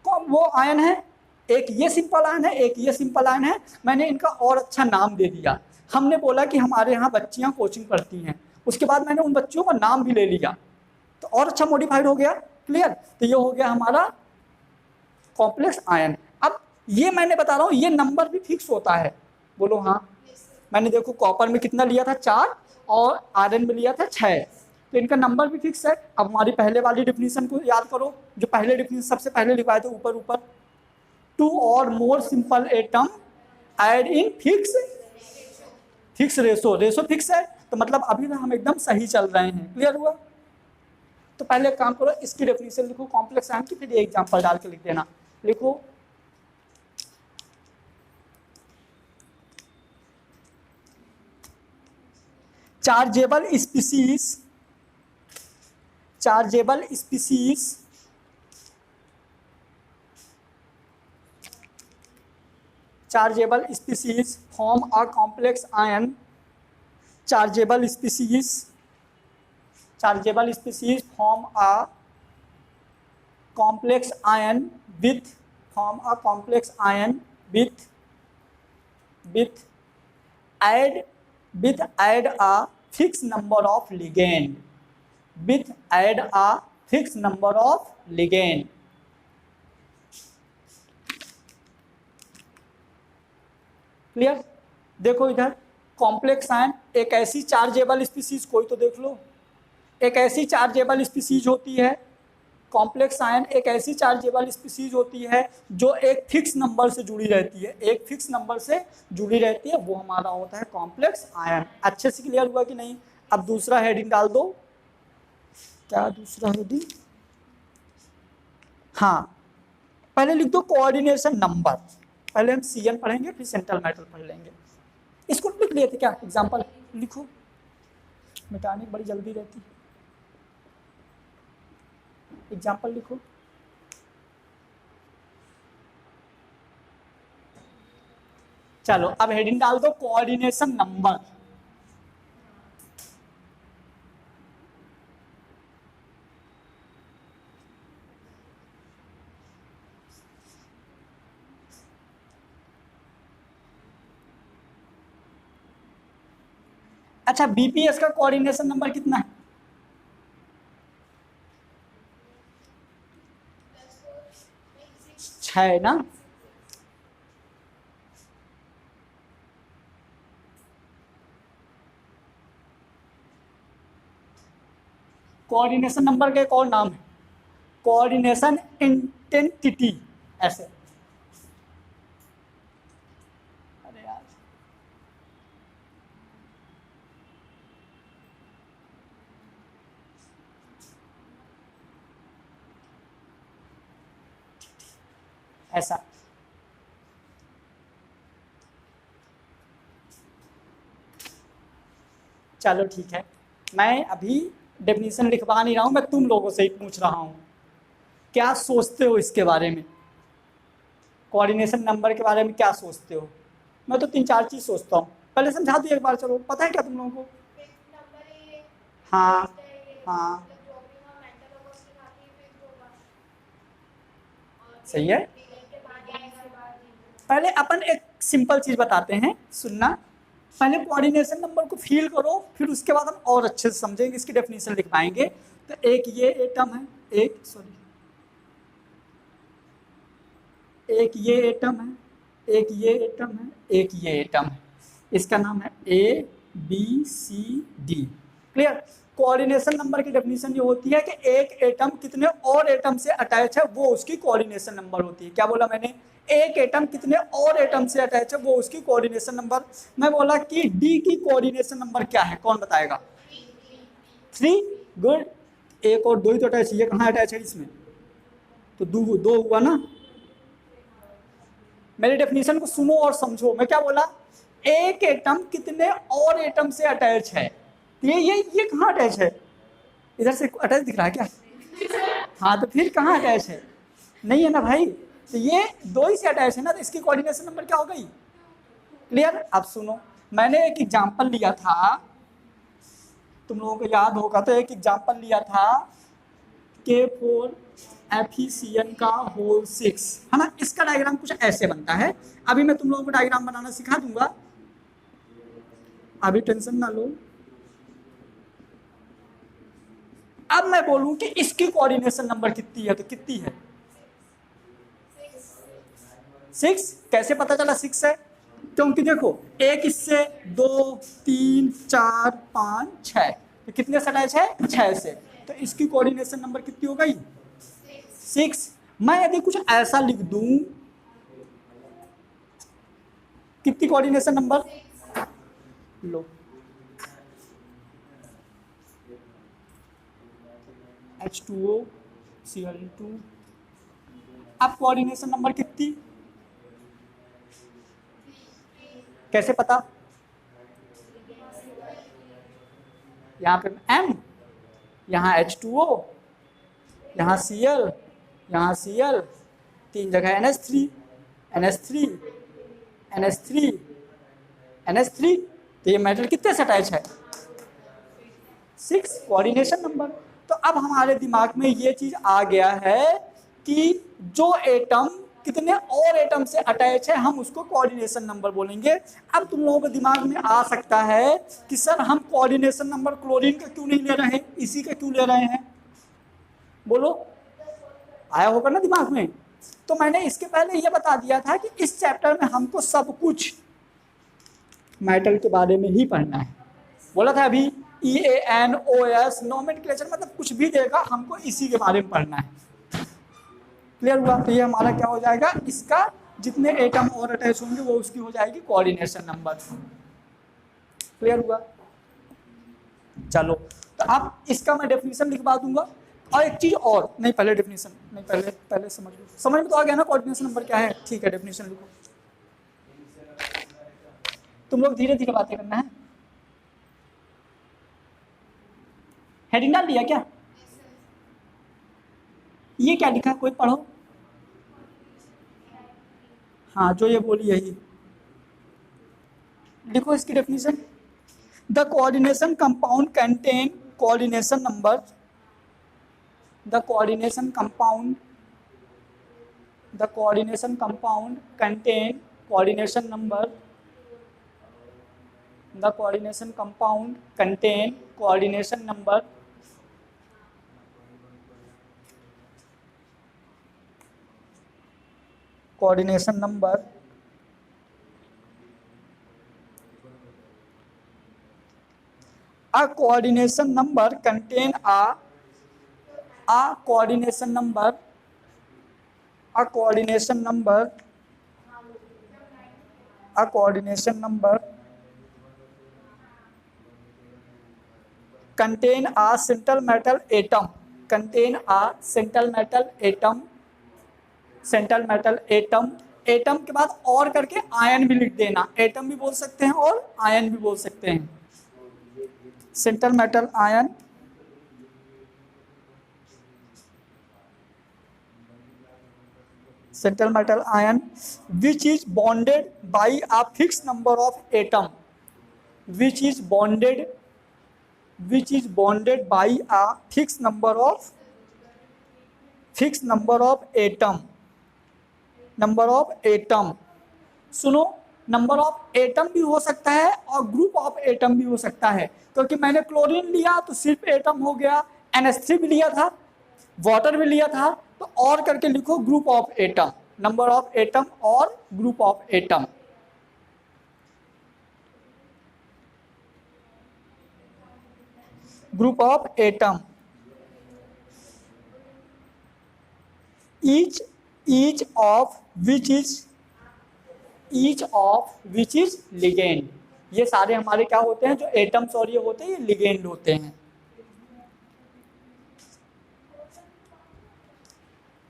वो आयन है, एक ये सिंपल आयन है, एक ये सिंपल आयन है। मैंने इनका और अच्छा नाम दे दिया। हमने बोला कि हमारे यहाँ बच्चियाँ कोचिंग पढ़ती हैं, उसके बाद मैंने उन बच्चियों का नाम भी ले लिया तो और अच्छा मॉडिफाइड हो गया। क्लियर। तो ये हो गया हमारा कॉम्प्लेक्स आयन। अब ये मैंने बता रहा हूँ, ये नंबर भी फिक्स होता है, बोलो हाँ। मैंने देखो कॉपर में कितना लिया था 4, और आयरन में लिया था 6, तो इनका नंबर भी फिक्स है। अब हमारी पहले वाली डिफिनीशन को याद करो, जो पहले डिफिनीशन सबसे पहले लिखवाए थे ऊपर ऊपर, 2 और more simple atom add in fix ratio. Ratio fix है तो मतलब अभी ना हम एकदम सही चल रहे हैं। क्लियर हुआ? तो पहले एक काम करो, इसकी डेफिनेशन लिखो कॉम्प्लेक्स आयन की, फिर ये एग्जांपल डाल के लिख देना। लिखो chargeable species, chargeable species chargeable species form a complex ion, chargeable species form a complex ion with add a fixed number of ligand, clear. देखो इधर कॉम्प्लेक्स आयन, एक ऐसी चार्जेबल स्पीसीज, कोई तो देख लो, एक ऐसी चार्जेबल स्पीसीज होती है कॉम्प्लेक्स आयन एक ऐसी चार्जेबल स्पीसीज होती है जो एक फिक्स नंबर से जुड़ी रहती है, एक फिक्स नंबर से जुड़ी रहती है, वो हमारा होता है कॉम्प्लेक्स आयन। अच्छे से क्लियर हुआ कि नहीं? अब दूसरा हेडिंग डाल दो। क्या दूसरा हेडिंग? हाँ, पहले लिख दो कोऑर्डिनेशन नंबर। पहले हम CN पढ़ेंगे, फिर सेंट्रल मेटल पढ़ लेंगे। इसको लिख लिए थे क्या? एग्जाम्पल लिखो, मिटाने बड़ी जल्दी रहती है। एग्जाम्पल लिखो। चलो अब हेडिंग डाल दो कोऑर्डिनेशन नंबर। अच्छा, BPS का कोऑर्डिनेशन नंबर कितना है? है ना? कोऑर्डिनेशन नंबर का एक और नाम है कोऑर्डिनेशन इंटेंसिटी। ऐसे, अरे यार, ऐसा। चलो ठीक है, मैं अभी डेफिनेशन लिखवा नहीं रहा हूं, मैं तुम लोगों से ही पूछ रहा हूं, क्या सोचते हो इसके बारे में? कोऑर्डिनेशन नंबर के बारे में क्या सोचते हो? मैं तो 3-4 चीज सोचता हूँ, पहले समझा दो एक बार। चलो, पता है क्या तुम लोगों को? हाँ हाँ, सही है। पहले अपन एक सिंपल चीज बताते हैं, सुनना। पहले कोऑर्डिनेशन नंबर को फील करो, फिर उसके बाद हम और अच्छे से समझेंगे, इसकी डेफिनेशन लिख पाएंगे। तो एक ये एटम है, एक ये एटम है, एक ये एटम है, एक ये एटम है। इसका नाम है ABCD। क्लियर? कोऑर्डिनेशन नंबर की डेफिनेशन ये होती है कि एक एटम कितने और एटम से अटैच है, वो उसकी कोऑर्डिनेशन नंबर होती है। क्या बोला मैंने? एक एटम कितने और एटम से अटैच है, वो उसकी कोऑर्डिनेशन नंबर। मैं बोला कि D की कोऑर्डिनेशन नंबर क्या है, कौन बताएगा? 3। गुड। एक और 2 ही तो अटैच है, ये कहाँ अटैच है इसमें? तो 2 हुआ ना। मेरी डेफिनेशन को सुनो और समझो, मैं क्या बोला? एक एटम कितने और एटम से अटैच है। ये कहाँ अटैच है? इधर से अटैच दिख रहा है क्या? हाँ, तो फिर कहाँ अटैच है? नहीं है ना भाई। तो ये 2 ही से अटैच है ना, तो इसकी कोऑर्डिनेशन नंबर क्या हो गई? क्लियर? अब सुनो, मैंने एक एग्जांपल लिया था, तुम लोगों को याद होगा, तो एक एग्जांपल लिया था K4FeCN का होल 6, है ना। इसका डायग्राम कुछ ऐसे बनता है। अभी मैं तुम लोगों को डायग्राम बनाना सिखा दूंगा, अभी टेंशन ना लो। अब मैं बोलूं कि इसकी कोऑर्डिनेशन नंबर कितनी है, तो कितनी है? 6। कैसे पता चला 6 है? क्योंकि देखो, एक इससे 2 3 4 5 6, तो कितने से अटैच है? 6 से। तो इसकी कोऑर्डिनेशन नंबर कितनी हो गई? 6। मैं यदि कुछ ऐसा लिख दूं, कितनी कोऑर्डिनेशन नंबर? लो, H2O Cl2। अब कोऑर्डिनेशन नंबर कितनी? कैसे पता? यहाँ पे M, यहाँ H2O, यहाँ Cl, यहाँ Cl, 3 जगह NH3, NH3, NH3, NH3। तो ये मेटल कितने से अटैच है? 6। Coordination number. तो अब हमारे दिमाग में ये चीज आ गया है कि जो एटम कितने और एटम से अटैच है, हम उसको कोऑर्डिनेशन नंबर बोलेंगे। अब तुम लोगों के दिमाग में आ सकता है कि सर हम कोऑर्डिनेशन नंबर क्लोरीन का क्यों नहीं ले रहे हैं, इसी का क्यों ले रहे हैं? बोलो, आया होगा ना दिमाग में। तो मैंने इसके पहले ये बता दिया था कि इस चैप्टर में हमको सब कुछ मेटल के बारे में ही पढ़ना है। बोला था अभी EANOS, नोमेनक्लेचर मतलब कुछ भी देगा, हमको इसी के बारे में पढ़ना है। क्लियर हुआ? तो ये हमारा क्या हो जाएगा, इसका जितने एटम और अटैच होंगे वो उसकी हो जाएगी कोऑर्डिनेशन नंबर। क्लियर हुआ? चलो, तो अब इसका मैं डेफिनेशन लिखवा दूंगा। और एक चीज और, नहीं पहले डेफिनेशन, नहीं पहले समझ लो, समझ में तो आ गया ना कोऑर्डिनेशन नंबर क्या है? ठीक है, डेफिनेशन लिखो। तुम लोग धीरे धीरे बातें करना है। हेडिंग डाल दिया क्या? ये क्या लिखा, कोई पढ़ो। हाँ, जो ये बोली यही लिखो इसकी definition. The coordination compound contain coordination number, the coordination compound, the coordination compound contain coordination number, the coordination compound contain coordination number, coordination number a coordination number contain a coordination number, a coordination number, a coordination number contain a central metal atom, contain a central metal atom, central metal atom, atom के बाद और करके ion भी लिख देना, atom भी बोल सकते हैं और आयन भी बोल सकते हैं। Central metal ion, central metal ion which is bonded by a fixed number of atom, which is bonded by a fixed number of atom, number of atom। सुनो, नंबर ऑफ एटम भी हो सकता है और ग्रुप ऑफ एटम भी हो सकता है, क्योंकि मैंने क्लोरीन लिया तो सिर्फ एटम हो गया, NH3 भी लिया था, वाटर भी लिया था, तो और करके लिखो group of atom, number of atom और group of atom. Group of atom, each of which is ligand. ये सारे हमारे क्या होते हैं, जो एटम्स और ये होते हैं, ये लिगेंड होते हैं।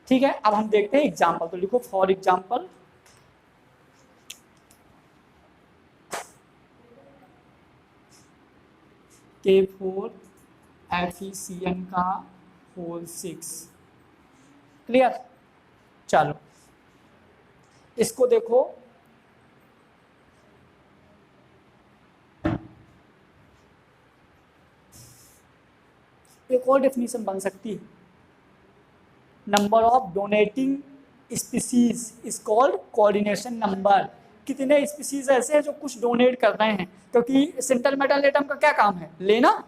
ठीक है, अब हम देखते हैं एग्जाम्पल, तो लिखो फॉर एग्जाम्पल, K4FeCN का होल 6। क्लियर? चलो इसको देखो, एक और डेफिनेशन बन सकती है, number of donating species is called coordination number. कितने स्पीसीज ऐसे हैं जो कुछ डोनेट कर रहे हैं, क्योंकि सेंट्रल मेटल एटम का क्या काम है, लेना,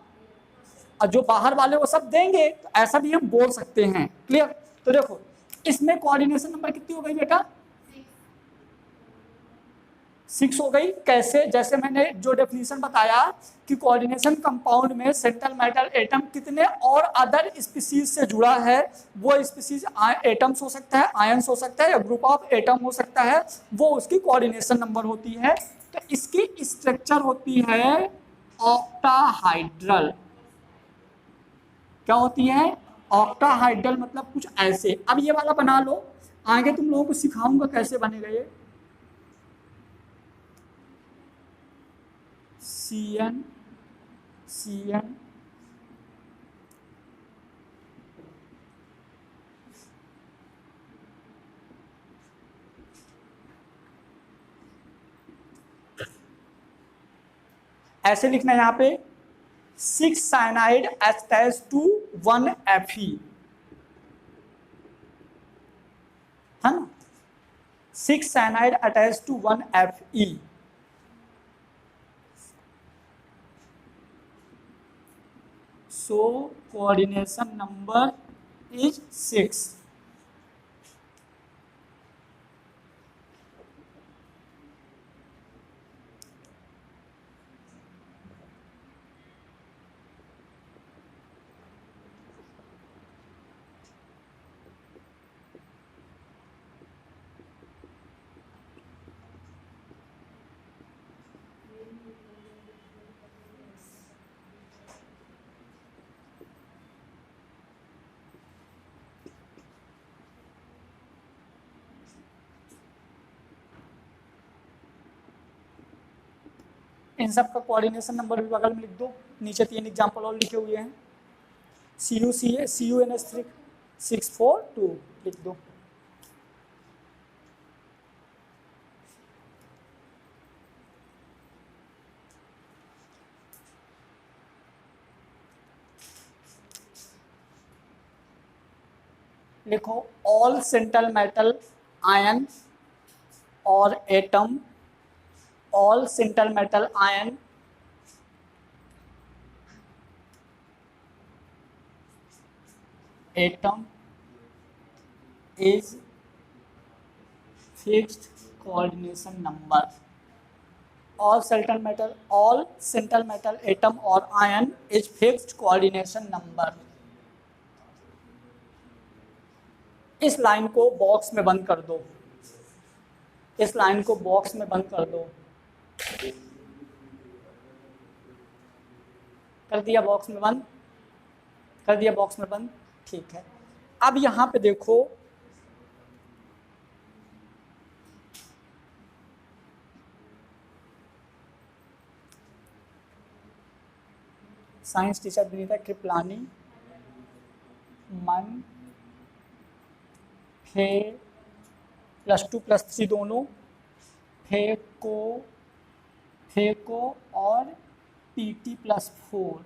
और जो बाहर वाले वो सब देंगे, तो ऐसा भी हम बोल सकते हैं। क्लियर? तो देखो इसमें कोऑर्डिनेशन नंबर कितनी हो गई बेटा, 6 हो गई। कैसे? जैसे मैंने जो डेफिनेशन बताया कि कोऑर्डिनेशन कंपाउंड में सेंट्रल मेटल एटम कितने और अदर स्पीसीज से जुड़ा है, वो स्पीसीज एटम्स हो सकता है, आयंस हो सकता है, या ग्रुप ऑफ एटम हो सकता है, वो उसकी कोऑर्डिनेशन नंबर होती है। तो इसकी स्ट्रक्चर होती है ऑक्टाहाइड्रल। क्या होती है? ऑक्टाहाइड्रल, मतलब कुछ ऐसे। अब ये वाला बना लो, आगे तुम लोगों को सिखाऊंगा कैसे बनेगा ये। CN ऐसे लिखना है यहाँ पे, 6 साइनाइड अटैच टू 1 Fe, है ना, 6 cyanide attach to 1 Fe। So coordination number is 6। इन सब का कोऑर्डिनेशन नंबर भी बगल में लिख दो। नीचे 3 एग्जाम्पल और लिखे हुए हैं। CuNS3 642 लिख दो। लिखो ऑल सेंट्रल मेटल आयन और atom, all central metal ion atom is fixed coordination number. All central metal atom or ion is fixed coordination number. इस लाइन को बॉक्स में बंद कर दो, इस लाइन को बॉक्स में बंद कर दो। कर दिया बॉक्स में बंद, कर दिया बॉक्स में बंद, ठीक है। अब यहां पे देखो साइंस टीचर विनीता कृपलानी मन फे +2 +3 दोनों, फेको और PT+4,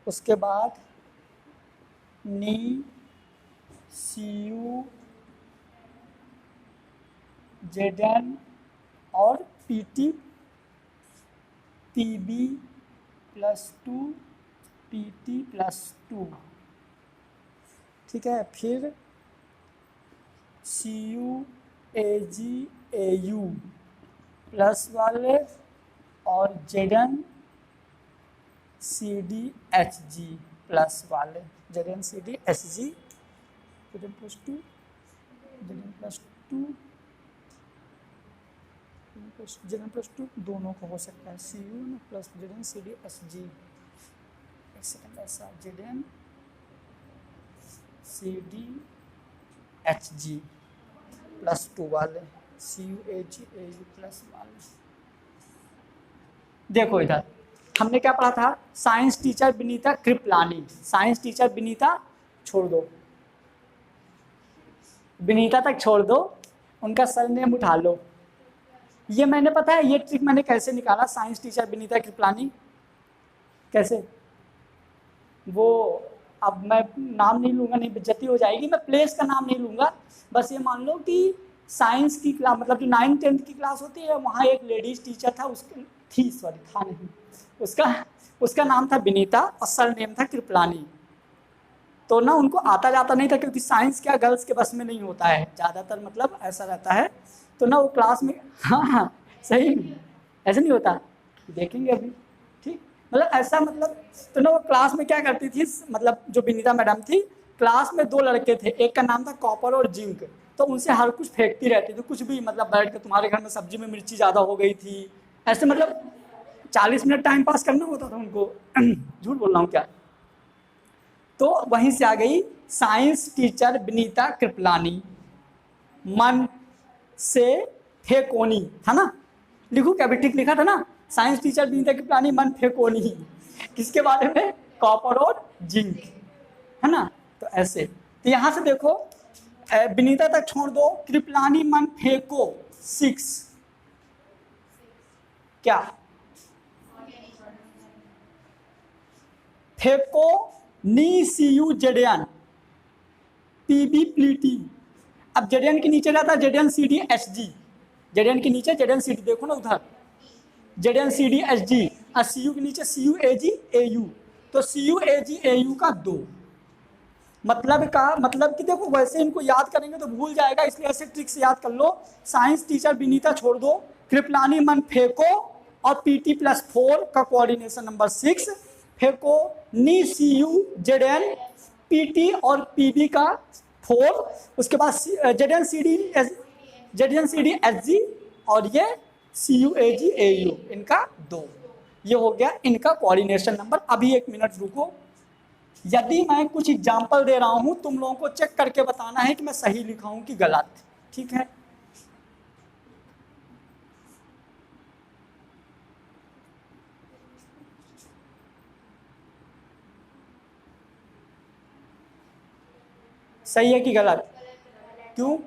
उसके बाद नी CU ZN और PB+2 PT+2, ठीक है। फिर CU AG AU प्लस वाले और ZN CD HG प्लस वाले, ZN CD HG ZN+2 ZN+2 दोनों को हो सकता है, CU plus ZN CD HG। एक सेकंड, ऐसा ZN CD HG +2 वाले, CU AG AU प्लस वाले। देखो इधर हमने क्या पढ़ा था, science teacher Vinita Kripalani, science teacher Vinita छोड़ दो, विनीता तक छोड़ दो, उनका सरनेम उठा लो। ये मैंने पता है, ये ट्रिक मैंने कैसे निकाला, साइंस टीचर विनीता कृपलानी कैसे, वो अब मैं नाम नहीं लूँगा, नहीं बेइज्जती हो जाएगी, मैं प्लेस का नाम नहीं लूँगा। बस ये मान लो कि साइंस की क्लास, मतलब जो 9th-10th की क्लास होती है, वहाँ एक लेडीज टीचर था, उसकी थी, सॉरी था नहीं, उसका नाम था विनीता और सरनेम था कृपलानी। तो ना उनको आता जाता नहीं था, क्योंकि साइंस क्या गर्ल्स के बस में नहीं होता है ज़्यादातर, मतलब ऐसा रहता है। तो ना वो क्लास में, हाँ सही नहीं, ऐसा नहीं होता, देखेंगे अभी, ठीक, मतलब ऐसा, मतलब तो ना वो क्लास में क्या करती थी, मतलब जो विनीता मैडम थी, क्लास में 2 लड़के थे, एक का नाम था कॉपर और जिंक, तो उनसे हर कुछ फेंकती रहती थी, कुछ भी, मतलब बैठ के तुम्हारे घर में सब्जी में मिर्ची ज़्यादा हो गई थी, ऐसे, मतलब 40 मिनट टाइम पास करना होता था उनको। झूठ बोल रहा हूँ क्या। तो वहीं से आ गई साइंस टीचर विनीता कृपलानी, मन से फेकोनी था ना, लिखो क्या भी ठीक लिखा था ना, साइंस टीचर विनीता कृपलानी मन फेकोनी, किसके बारे में, कॉपर और जिंक, है ना। तो ऐसे, तो यहाँ से देखो विनीता तक छोड़ दो, कृपलानी मन फेको 6 क्या, फेको नी CU ZN PB प्लीटी। अब ZN के नीचे रहता है ZN CD HG, ZN के नीचे ZN CD, देखो ना उधर ZN CD HG, और CU के नीचे CU AG AU, तो CU AG AU का 2, मतलब कि देखो वैसे इनको याद करेंगे तो भूल जाएगा, इसलिए ऐसे ट्रिक से याद कर लो। साइंस टीचर विनीता छोड़ दो, कृपलानी मन फेको और PT+4 का कोऑर्डिनेशन नंबर 6, फेको नी CU ZN PT और PB का 4, उसके बाद ZN CD HG और ये CU AG AU इनका 2, ये हो गया इनका कोऑर्डिनेशन नंबर। अभी 1 मिनट रुको, यदि मैं कुछ एग्जाम्पल दे रहा हूं, तुम लोगों को चेक करके बताना है कि मैं सही लिखा हूं कि गलत, ठीक है। सही है कि गलत? क्यों?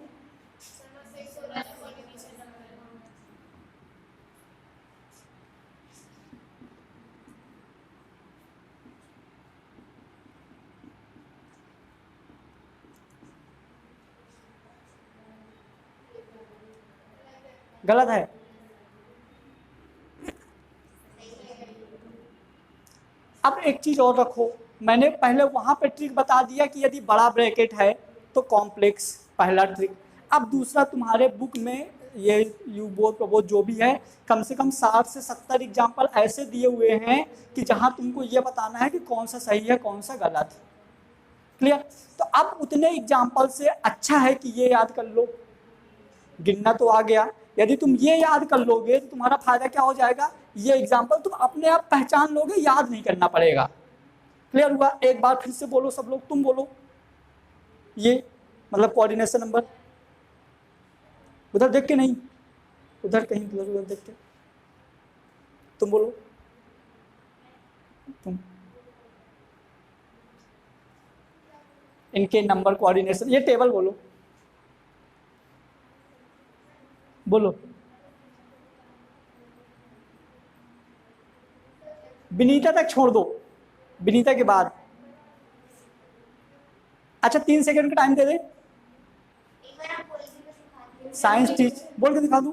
गलत है। अब एक चीज और रखो, मैंने पहले वहां पे ट्रिक बता दिया कि यदि बड़ा ब्रैकेट है तो कॉम्प्लेक्स, पहला ट्रिक। अब दूसरा, तुम्हारे बुक में ये यू बोथ प्रबोध जो भी है, कम से कम 60 से 70 एग्जाम्पल ऐसे दिए हुए हैं कि जहां तुमको ये बताना है कि कौन सा सही है कौन सा गलत है। क्लियर? तो अब उतने एग्जाम्पल से अच्छा है कि ये याद कर लो, गिनना तो आ गया। यदि तुम ये याद कर लोगे तो तुम्हारा फायदा क्या हो जाएगा, ये एग्जाम्पल तुम अपने आप पहचान लोगे, याद नहीं करना पड़ेगा। क्लियर हुआ? एक बार फिर से बोलो सब लोग, तुम बोलो ये मतलब कोऑर्डिनेशन नंबर, उधर देख के नहीं, उधर कहीं उधर देख के तुम बोलो, तुम इनके नंबर कोऑर्डिनेशन, ये टेबल बोलो, बोलो। विनीता तक छोड़ दो, विनीता के बाद। अच्छा 3 सेकंड का टाइम दे दे। साइंस टीचर बोल के दिखा दूं,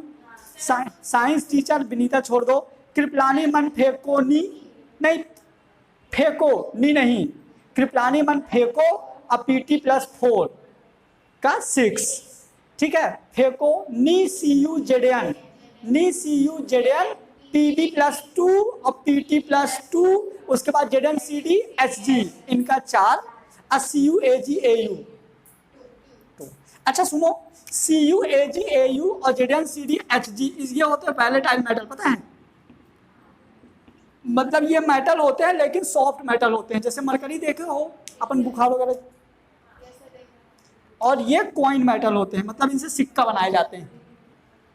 साइंस टीचर विनीता छोड़ दो। कृपलानी मन फेंको नी, नहीं फेंको नी नहीं, कृपलानी मन फेंको अब पीटी +4 का 6, ठीक है। फेंको नी CU ZN पीडी +2 और पीटी +2, उसके बाद ZNCD HG इनका 4 और CU AG AU 2। अच्छा सुनो, CU AG AU और ZNCD HG ये होते हैं पहले टाइप मेटल, पता है? मतलब ये मेटल होते हैं लेकिन सॉफ्ट मेटल होते हैं, जैसे मरकरी देखे हो अपन बुखार वगैरह, और ये कॉइन मेटल होते हैं, मतलब इनसे सिक्का बनाए जाते हैं।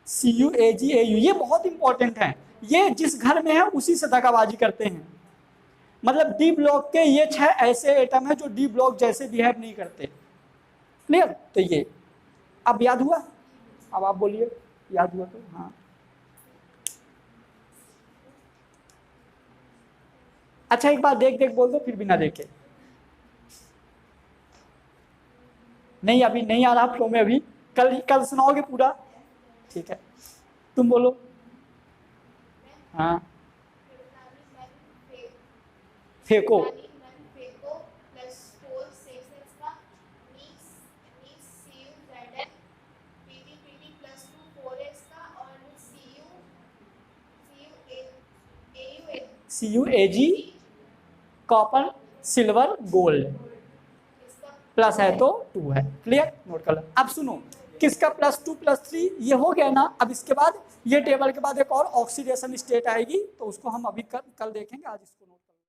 CU AG AU ये बहुत इंपॉर्टेंट है, ये जिस घर में है उसी से दगाबाजी करते हैं। मतलब डी ब्लॉक के ये 6 ऐसे एटम है जो डी ब्लॉक जैसे बिहेव नहीं करते। क्लियर? तो ये अब याद हुआ? अब आप बोलिए, याद हुआ तो? हाँ अच्छा एक बार देख देख बोल दो, फिर बिना देखे। नहीं अभी नहीं आ रहा फ्लो में, अभी कल सुनाओगे पूरा, ठीक है। तुम बोलो। हाँ फेंको, CU AG copper silver gold, plus है तो 2 है। क्लियर? नोट कर लो। अब सुनो, किसका +2 +3 ये हो गया ना। अब इसके बाद ये टेबल के बाद एक और ऑक्सीडेशन स्टेट आएगी, तो उसको हम अभी कल देखेंगे, आज इसको